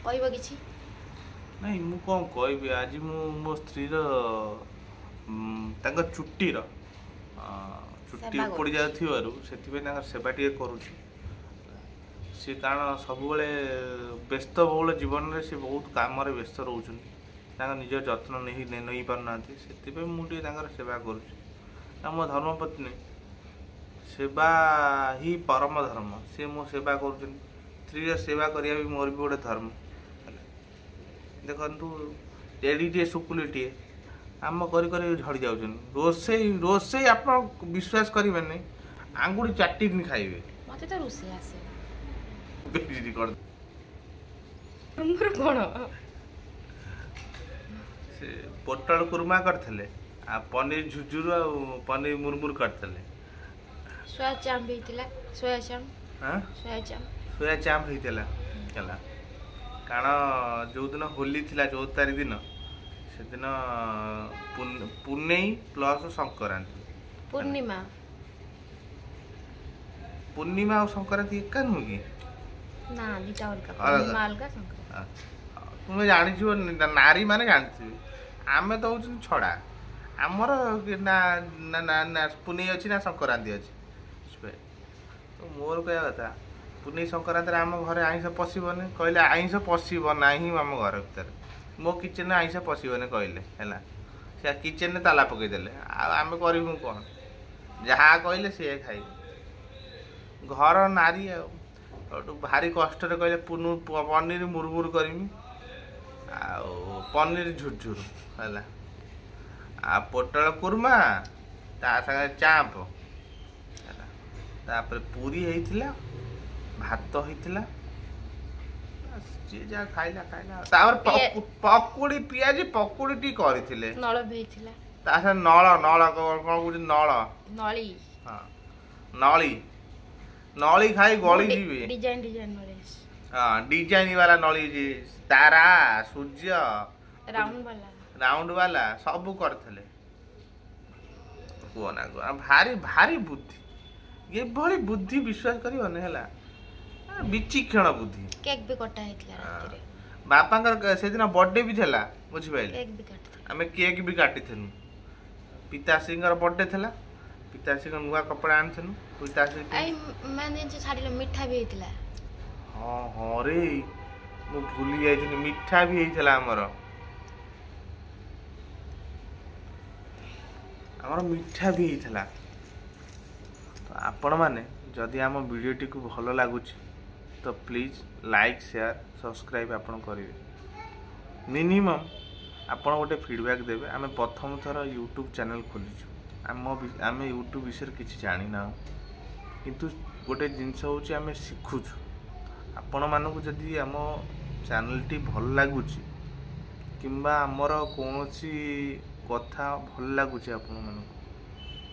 କହିବ କିଛି? ନାଇଁ ମୁଁ କ'ଣ କହିବି, ଆଜି ମୁଁ ମୋ ସ୍ତ୍ରୀର ତାଙ୍କ ଚୁଟି ସେବା ଉପୁଡ଼ି କରୁଛି। ଯାଉଥିବାରୁ ସେଥିପାଇଁ ତାଙ୍କର ସେବା ଟିକେ କରୁଛି। ସେ କାରଣ ସବୁବେଳେ ବ୍ୟସ୍ତବହୁଳ ଜୀବନରେ ସେ ବହୁତ କାମରେ ବ୍ୟସ୍ତ ରହୁଛନ୍ତି, ତାଙ୍କ ନିଜ ଯତ୍ନ ନେଇପାରୁନାହାନ୍ତି। ସେଥିପାଇଁ ମୁଁ ଟିକେ ତାଙ୍କର ସେବା କରୁଛି। ଆଉ ମୋ ଧର୍ମପତ୍ନୀ ସେବା ହିଁ ପରମ ଧର୍ମ, ସେ ମୋ ସେବା କରୁଛନ୍ତି। ସ୍ତ୍ରୀର ସେବା କରିବା ବି ମୋର ବି ଗୋଟେ ଧର୍ମ। ଦେଖନ୍ତୁ, ଏଡ଼ିଟିଏ ଶୁକୁଲିଟିଏ କାମ କରି କରି ଝଡ଼ି ଯାଉଛନ୍ତି। ରୋଷେଇ ଆପଣ ବିଶ୍ୱାସ କରିବେନି, ଆଙ୍ଗୁଠି ଚାଟିକି ଖାଇବେ। ମତେ ତ ରୋଷେଇ ଆସେ। ସେ ପୋଟଳ କୁର୍ମା କରିଥିଲେ, ଆଉ ପନିର ଝୁଝୁରୁ ଆଉ ପନିର ମୁରମୁର କରିଥିଲେ। ସୋୟା ଚାମ୍ପ ହେଇଥିଲା। ସୋୟା ଚାମ୍ପ ହେଇଥିଲା ହେଲା। କାରଣ ଯେଉଁଦିନ ହୋଲି ଥିଲା 14 ତାରିଖ ଦିନ, ସେଦିନ ପୁନେଇ ପ୍ଲସ୍ ସଂକ୍ରାନ୍ତି। ପୂର୍ଣ୍ଣିମା ଆଉ ସଂକ୍ରାନ୍ତି ଏକା ନୁହେଁ କି? ନା, ଦିଟା ଅଲଗା। ତୁମେ ଜାଣିଥିବ, ନାରୀ ମାନେ ଜାଣିଥିବେ। ଆମେ ତ ହେଉଛନ୍ତି ଛଡ଼ା। ଆମର ନା ପୁନେଇ ଅଛି ନା ସଂକ୍ରାନ୍ତି ଅଛି। ତ ମୋର କହିବା କଥା, ପୁନେଇ ସଂକ୍ରାନ୍ତିରେ ଆମ ଘରେ ଆଇଁଷ ପଶିବନି। କହିଲେ ଆଇଁଷ ପଶିବ ନାହିଁ ଆମ ଘର ଭିତରେ, ମୋ କିଚେନରେ ଆଇଁଷ ପଶିବନି କହିଲେ ହେଲା। ସେ କିଚେନରେ ତାଲା ପକାଇଦେଲେ। ଆଉ ଆମେ କରିବୁ କ'ଣ? ଯାହା କହିଲେ ସିଏ ଖାଇବୁ। ଘର ନାରୀ ଆଉ ଭାରି କଷ୍ଟରେ କହିଲେ ପନିର ମୁରମୁର କରିମି, ଆଉ ପନିର ଝୁରଝୁରୁ ହେଲା, ଆଉ ପୋଟଳ କୁର୍ମା, ତା ସାଙ୍ଗରେ ଚାମ୍ପ ହେଲା, ତାପରେ ପୁରୀ ହେଇଥିଲା, ଭାତ ହେଇଥିଲା। ଯିଏ ଯାହା ଖାଇଲା। ତାପରେ ପକୁଡ଼ି, ପିଆଜି ପକୁଡ଼ି ଟିକେ କରିଥିଲେ। ନଳ ବି ହେଇଥିଲା। ତା ସାଙ୍ଗେ ନଳ କ'ଣ କହୁଛି, ନଳି। ହଁ, ନଳି ଖାଇ ଗଳି ଯିବେ। ଡିଜାଇନ ନଳି। ହଁ, ଡିଜାଇନ ବାଲା ନଳି, ତାରା, ସୂର୍ଯ୍ୟ, ରାଉଣ୍ଡ ବାଲା ସବୁ କରିଥିଲେ। କୁହନା ଭାରି ବୁଦ୍ଧି। ଏଭଳି ବୁଦ୍ଧି ବିଶ୍ୱାସ କରିବନି ହେଲା, ବିଚକ୍ଷଣ ବୁଦ୍ଧି। କେକ୍ ବି କଟା ହେଇଥିଲା ରାତିରେ। ବାପାଙ୍କର ସେଦିନ ବର୍ଥଡେ ବି ଥିଲା, ବୁଝିପାରିଲେ? ଆମେ କେକ୍ ବି କାଟିଥିଲୁ। ପିତାଶ୍ରୀଙ୍କର ବର୍ଥଡେ ଥିଲା, ପିତାଶ୍ରୀଙ୍କ ନୂଆ କପଡ଼ା ଆଣିଥିଲୁ। ମିଠା ବି ହେଇଥିଲା। ହଁ ରେ, ମୁଁ ଭୁଲି ଯାଇଥିଲି, ମିଠା ବି ହେଇଥିଲା। ଆମର ମିଠା ବି ହେଇଥିଲା। ତ ଆପଣମାନେ ଯଦି ଆମ ଭିଡ଼ିଓଟିକୁ ଭଲ ଲାଗୁଛି ତ ପ୍ଲିଜ୍ ଲାଇକ୍, ସେୟାର, ସବସ୍କ୍ରାଇବ୍ ଆପଣ କରିବେ। ମିନିମମ୍ ଆପଣ ଗୋଟେ ଫିଡ଼ବ୍ୟାକ୍ ଦେବେ। ଆମେ ପ୍ରଥମ ଥର ୟୁଟ୍ୟୁବ୍ ଚ୍ୟାନେଲ୍ ଖୋଲିଛୁ। ଆମେ ୟୁଟ୍ୟୁବ୍ ବିଷୟରେ କିଛି ଜାଣିନାହୁଁ, କିନ୍ତୁ ଗୋଟେ ଜିନିଷ ହେଉଛି ଆମେ ଶିଖୁଛୁ। ଆପଣମାନଙ୍କୁ ଯଦି ଆମ ଚ୍ୟାନେଲ୍ଟି ଭଲ ଲାଗୁଛି କିମ୍ବା ଆମର କୌଣସି କଥା ଭଲ ଲାଗୁଛି ଆପଣମାନଙ୍କୁ,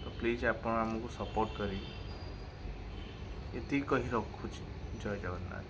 ତ ପ୍ଲିଜ୍ ଆପଣ ଆମକୁ ସପୋର୍ଟ କରିବେ। ଏତିକି କହି ରଖୁଛି। ଜୟ ଜଗନ୍ନାଥ।